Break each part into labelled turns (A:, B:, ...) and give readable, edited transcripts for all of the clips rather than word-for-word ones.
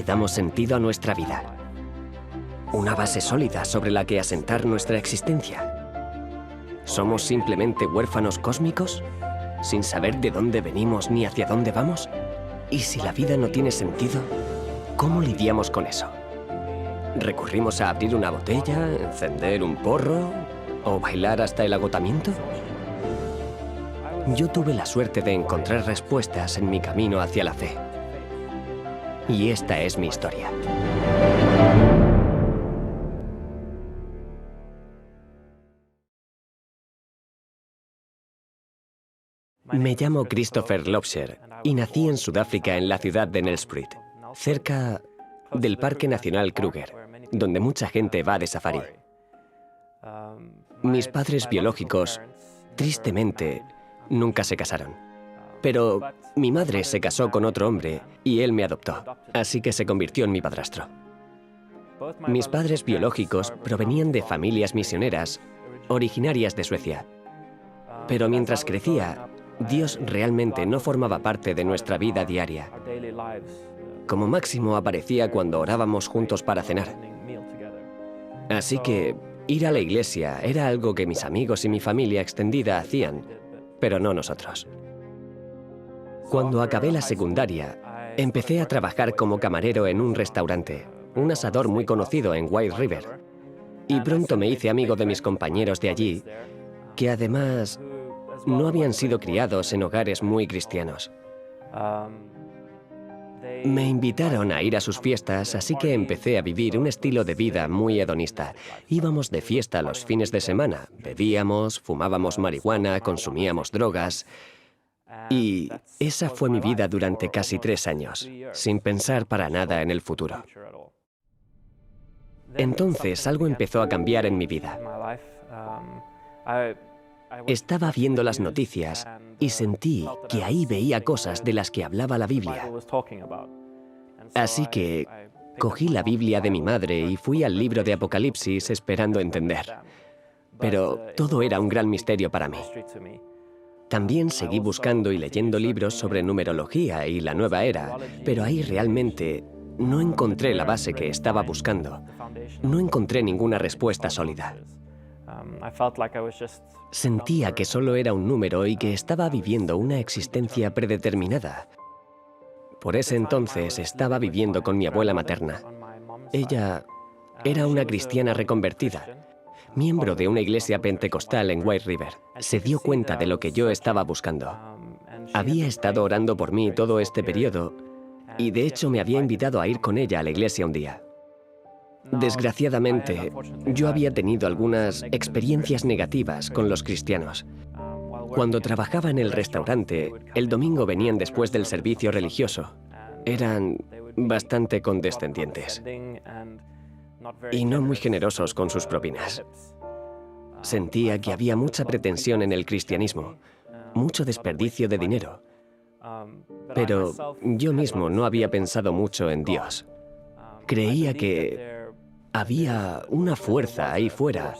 A: damos sentido a nuestra vida. Una base sólida sobre la que asentar nuestra existencia. ¿Somos simplemente huérfanos cósmicos, sin saber de dónde venimos ni hacia dónde vamos? Y si la vida no tiene sentido, ¿cómo lidiamos con eso? ¿Recurrimos a abrir una botella, encender un porro o bailar hasta el agotamiento? Yo tuve la suerte de encontrar respuestas en mi camino hacia la fe. Y esta es mi historia. Me llamo Christopher Lobsher y nací en Sudáfrica, en la ciudad de Nelspruit, cerca del Parque Nacional Kruger, donde mucha gente va de safari. Mis padres biológicos, tristemente, nunca se casaron. Pero mi madre se casó con otro hombre y él me adoptó, así que se convirtió en mi padrastro. Mis padres biológicos provenían de familias misioneras originarias de Suecia. Pero mientras crecía, Dios realmente no formaba parte de nuestra vida diaria. Como máximo aparecía cuando orábamos juntos para cenar. Así que ir a la iglesia era algo que mis amigos y mi familia extendida hacían, pero no nosotros. Cuando acabé la secundaria, empecé a trabajar como camarero en un restaurante, un asador muy conocido en White River. Y pronto me hice amigo de mis compañeros de allí, que además no habían sido criados en hogares muy cristianos. Me invitaron a ir a sus fiestas, así que empecé a vivir un estilo de vida muy hedonista. Íbamos de fiesta los fines de semana, bebíamos, fumábamos marihuana, consumíamos drogas. Y esa fue mi vida durante casi 3 años, sin pensar para nada en el futuro. Entonces algo empezó a cambiar en mi vida. Estaba viendo las noticias y sentí que ahí veía cosas de las que hablaba la Biblia. Así que cogí la Biblia de mi madre y fui al libro de Apocalipsis esperando entender. Pero todo era un gran misterio para mí. También seguí buscando y leyendo libros sobre numerología y la nueva era, pero ahí realmente no encontré la base que estaba buscando. No encontré ninguna respuesta sólida. Sentía que solo era un número y que estaba viviendo una existencia predeterminada. Por ese entonces estaba viviendo con mi abuela materna. Ella era una cristiana reconvertida, miembro de una iglesia pentecostal en White River. Se dio cuenta de lo que yo estaba buscando. Había estado orando por mí todo este periodo y de hecho me había invitado a ir con ella a la iglesia un día. Desgraciadamente, yo había tenido algunas experiencias negativas con los cristianos. Cuando trabajaba en el restaurante, el domingo venían después del servicio religioso. Eran bastante condescendientes y no muy generosos con sus propinas. Sentía que había mucha pretensión en el cristianismo, mucho desperdicio de dinero. Pero yo mismo no había pensado mucho en Dios. Creía que había una fuerza ahí fuera,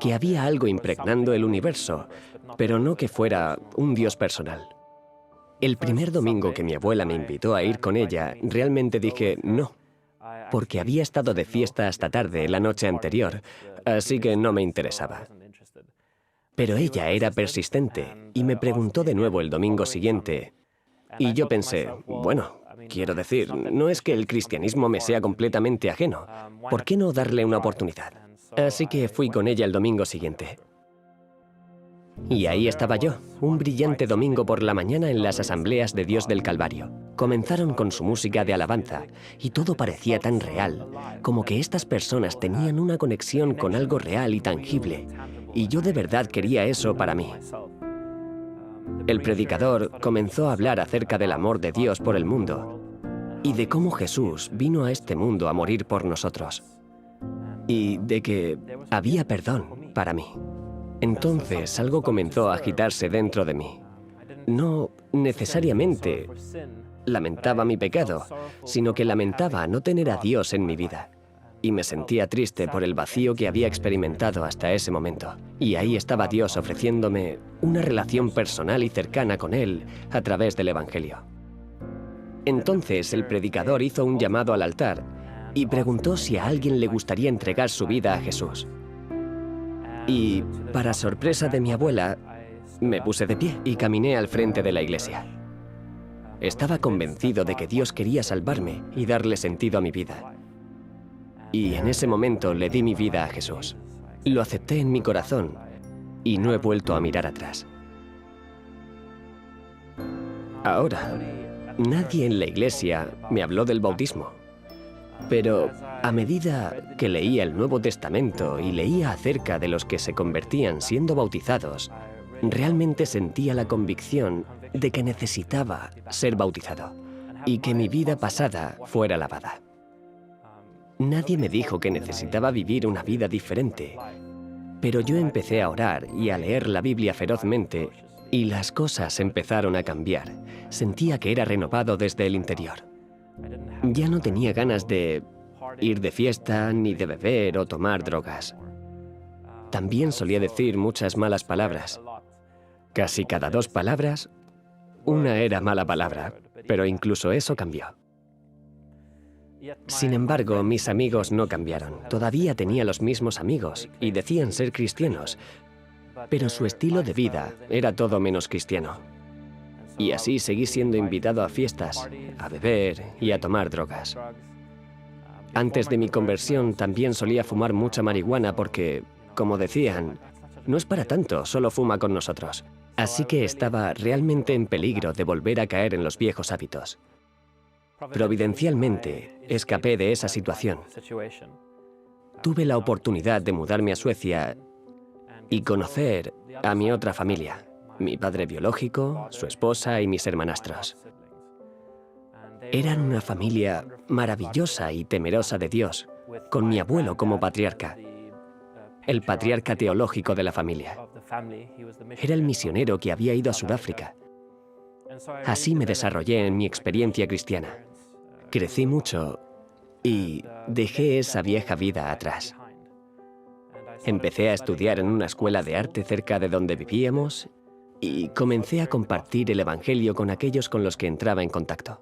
A: que había algo impregnando el universo, pero no que fuera un Dios personal. El primer domingo que mi abuela me invitó a ir con ella, realmente dije no, porque había estado de fiesta hasta tarde la noche anterior, así que no me interesaba. Pero ella era persistente y me preguntó de nuevo el domingo siguiente, y yo pensé, bueno, quiero decir, no es que el cristianismo me sea completamente ajeno. ¿Por qué no darle una oportunidad? Así que fui con ella el domingo siguiente. Y ahí estaba yo, un brillante domingo por la mañana en las asambleas de Dios del Calvario. Comenzaron con su música de alabanza y todo parecía tan real, como que estas personas tenían una conexión con algo real y tangible. Y yo de verdad quería eso para mí. El predicador comenzó a hablar acerca del amor de Dios por el mundo y de cómo Jesús vino a este mundo a morir por nosotros y de que había perdón para mí. Entonces algo comenzó a agitarse dentro de mí. No necesariamente lamentaba mi pecado, sino que lamentaba no tener a Dios en mi vida. Y me sentía triste por el vacío que había experimentado hasta ese momento. Y ahí estaba Dios ofreciéndome una relación personal y cercana con Él a través del Evangelio. Entonces el predicador hizo un llamado al altar y preguntó si a alguien le gustaría entregar su vida a Jesús. Y, para sorpresa de mi abuela, me puse de pie y caminé al frente de la iglesia. Estaba convencido de que Dios quería salvarme y darle sentido a mi vida. Y en ese momento le di mi vida a Jesús. Lo acepté en mi corazón y no he vuelto a mirar atrás. Ahora, nadie en la iglesia me habló del bautismo. Pero a medida que leía el Nuevo Testamento y leía acerca de los que se convertían siendo bautizados, realmente sentía la convicción de que necesitaba ser bautizado y que mi vida pasada fuera lavada. Nadie me dijo que necesitaba vivir una vida diferente, pero yo empecé a orar y a leer la Biblia ferozmente y las cosas empezaron a cambiar. Sentía que era renovado desde el interior. Ya no tenía ganas de ir de fiesta, ni de beber o tomar drogas. También solía decir muchas malas palabras. Casi cada 2 palabras, una era mala palabra, pero incluso eso cambió. Sin embargo, mis amigos no cambiaron. Todavía tenía los mismos amigos y decían ser cristianos, pero su estilo de vida era todo menos cristiano. Y así seguí siendo invitado a fiestas, a beber y a tomar drogas. Antes de mi conversión también solía fumar mucha marihuana porque, como decían, no es para tanto, solo fuma con nosotros. Así que estaba realmente en peligro de volver a caer en los viejos hábitos. Providencialmente, escapé de esa situación. Tuve la oportunidad de mudarme a Suecia y conocer a mi otra familia. Mi padre biológico, su esposa y mis hermanastros. Eran una familia maravillosa y temerosa de Dios, con mi abuelo como patriarca, el patriarca teológico de la familia. Era el misionero que había ido a Sudáfrica. Así me desarrollé en mi experiencia cristiana. Crecí mucho y dejé esa vieja vida atrás. Empecé a estudiar en una escuela de arte cerca de donde vivíamos y comencé a compartir el Evangelio con aquellos con los que entraba en contacto.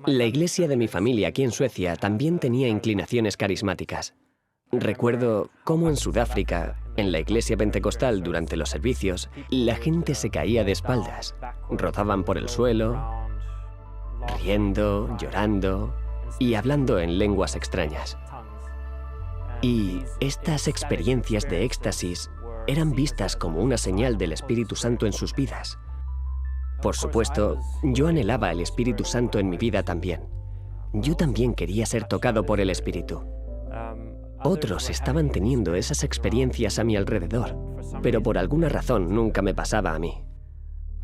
A: La iglesia de mi familia aquí en Suecia también tenía inclinaciones carismáticas. Recuerdo cómo en Sudáfrica, en la iglesia pentecostal durante los servicios, la gente se caía de espaldas, rodaban por el suelo, riendo, llorando y hablando en lenguas extrañas. Y estas experiencias de éxtasis eran vistas como una señal del Espíritu Santo en sus vidas. Por supuesto, yo anhelaba el Espíritu Santo en mi vida también. Yo también quería ser tocado por el Espíritu. Otros estaban teniendo esas experiencias a mi alrededor, pero por alguna razón nunca me pasaba a mí.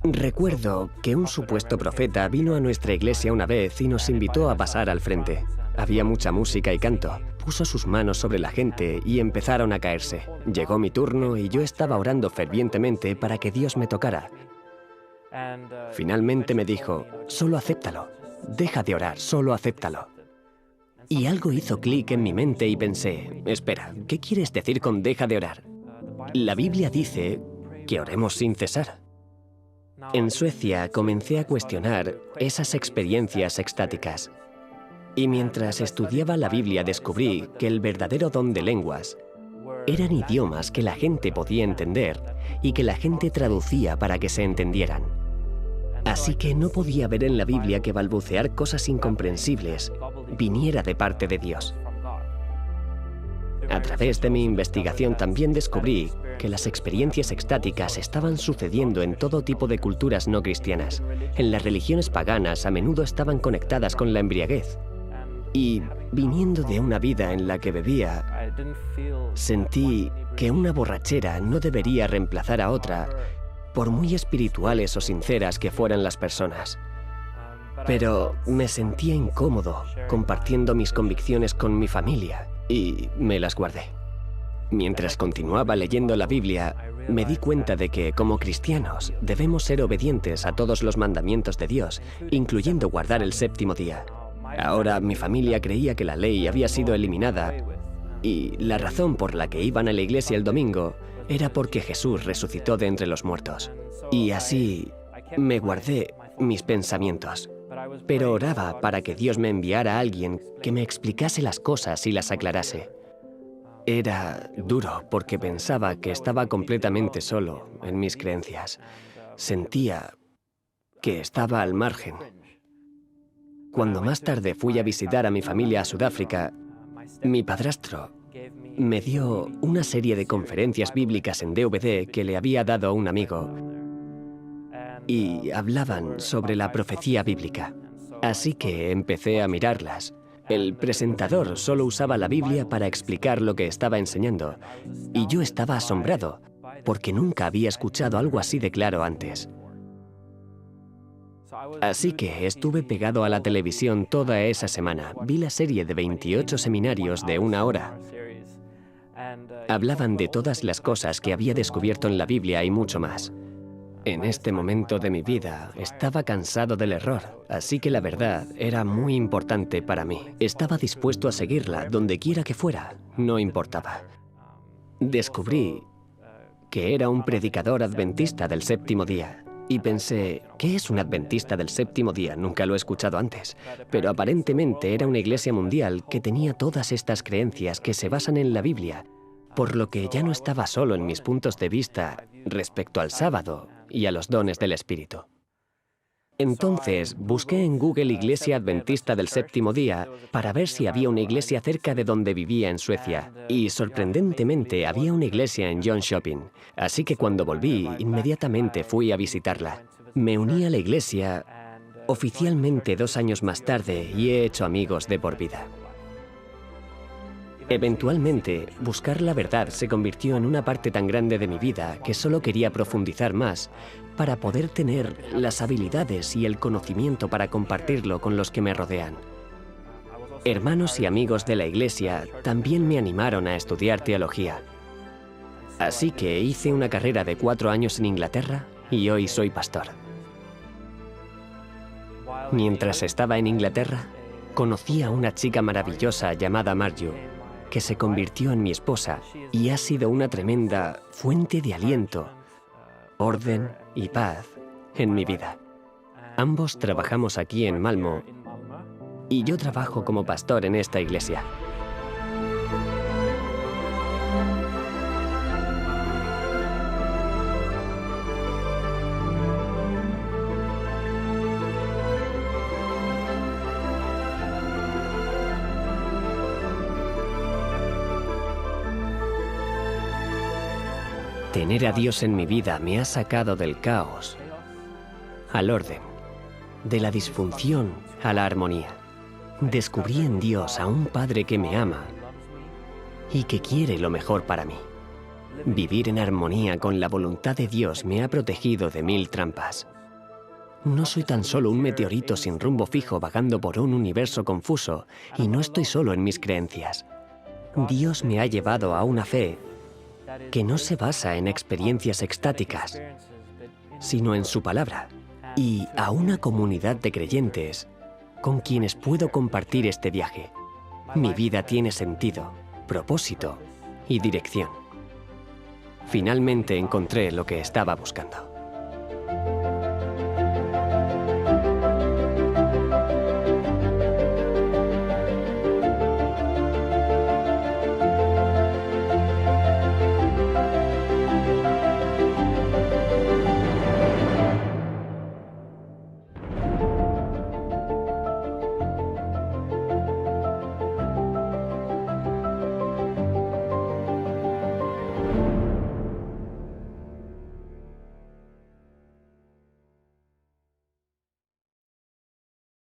A: Recuerdo que un supuesto profeta vino a nuestra iglesia una vez y nos invitó a pasar al frente. Había mucha música y canto. Puso sus manos sobre la gente y empezaron a caerse. Llegó mi turno y yo estaba orando fervientemente para que Dios me tocara. Finalmente me dijo, solo acéptalo. Deja de orar, solo acéptalo. Y algo hizo clic en mi mente y pensé, espera, ¿qué quieres decir con deja de orar? La Biblia dice que oremos sin cesar. En Suecia comencé a cuestionar esas experiencias extáticas. Y mientras estudiaba la Biblia descubrí que el verdadero don de lenguas eran idiomas que la gente podía entender y que la gente traducía para que se entendieran. Así que no podía ver en la Biblia que balbucear cosas incomprensibles viniera de parte de Dios. A través de mi investigación también descubrí que las experiencias extáticas estaban sucediendo en todo tipo de culturas no cristianas. En las religiones paganas a menudo estaban conectadas con la embriaguez. Y viniendo de una vida en la que bebía, sentí que una borrachera no debería reemplazar a otra, por muy espirituales o sinceras que fueran las personas. Pero me sentía incómodo compartiendo mis convicciones con mi familia y me las guardé. Mientras continuaba leyendo la Biblia, me di cuenta de que, como cristianos, debemos ser obedientes a todos los mandamientos de Dios, incluyendo guardar el séptimo día. Ahora mi familia creía que la ley había sido eliminada y la razón por la que iban a la iglesia el domingo era porque Jesús resucitó de entre los muertos. Y así me guardé mis pensamientos. pero oraba para que Dios me enviara a alguien que me explicase las cosas y las aclarase. Era duro porque pensaba que estaba completamente solo en mis creencias. Sentía que estaba al margen. Cuando más tarde fui a visitar a mi familia a Sudáfrica, mi padrastro me dio una serie de conferencias bíblicas en DVD que le había dado un amigo y hablaban sobre la profecía bíblica. Así que empecé a mirarlas. El presentador solo usaba la Biblia para explicar lo que estaba enseñando, y yo estaba asombrado, porque nunca había escuchado algo así de claro antes. Así que estuve pegado a la televisión toda esa semana. Vi la serie de 28 seminarios de 1 hora. Hablaban de todas las cosas que había descubierto en la Biblia y mucho más. En este momento de mi vida estaba cansado del error, así que la verdad era muy importante para mí. Estaba dispuesto a seguirla donde quiera que fuera, no importaba. Descubrí que era un predicador adventista del séptimo día y pensé, ¿qué es un adventista del séptimo día? Nunca lo he escuchado antes, pero aparentemente era una iglesia mundial que tenía todas estas creencias que se basan en la Biblia, por lo que ya no estaba solo en mis puntos de vista respecto al sábado y a los dones del Espíritu. Entonces busqué en Google Iglesia Adventista del Séptimo Día para ver si había una iglesia cerca de donde vivía en Suecia, y sorprendentemente había una iglesia en Jönköping, así que cuando volví, inmediatamente fui a visitarla. Me uní a la iglesia oficialmente 2 años más tarde y he hecho amigos de por vida. Eventualmente, buscar la verdad se convirtió en una parte tan grande de mi vida que solo quería profundizar más para poder tener las habilidades y el conocimiento para compartirlo con los que me rodean. Hermanos y amigos de la iglesia también me animaron a estudiar teología. Así que hice una carrera de 4 años en Inglaterra y hoy soy pastor. Mientras estaba en Inglaterra, conocí a una chica maravillosa llamada Marju, que se convirtió en mi esposa y ha sido una tremenda fuente de aliento, orden y paz en mi vida. Ambos trabajamos aquí en Malmö y yo trabajo como pastor en esta iglesia. Tener a Dios en mi vida me ha sacado del caos al orden, de la disfunción a la armonía. Descubrí en Dios a un Padre que me ama y que quiere lo mejor para mí. Vivir en armonía con la voluntad de Dios me ha protegido de 1000 trampas. No soy tan solo un meteorito sin rumbo fijo vagando por un universo confuso, y no estoy solo en mis creencias. Dios me ha llevado a una fe que no se basa en experiencias extáticas, sino en su palabra, y a una comunidad de creyentes con quienes puedo compartir este viaje. Mi vida tiene sentido, propósito y dirección. Finalmente encontré lo que estaba buscando.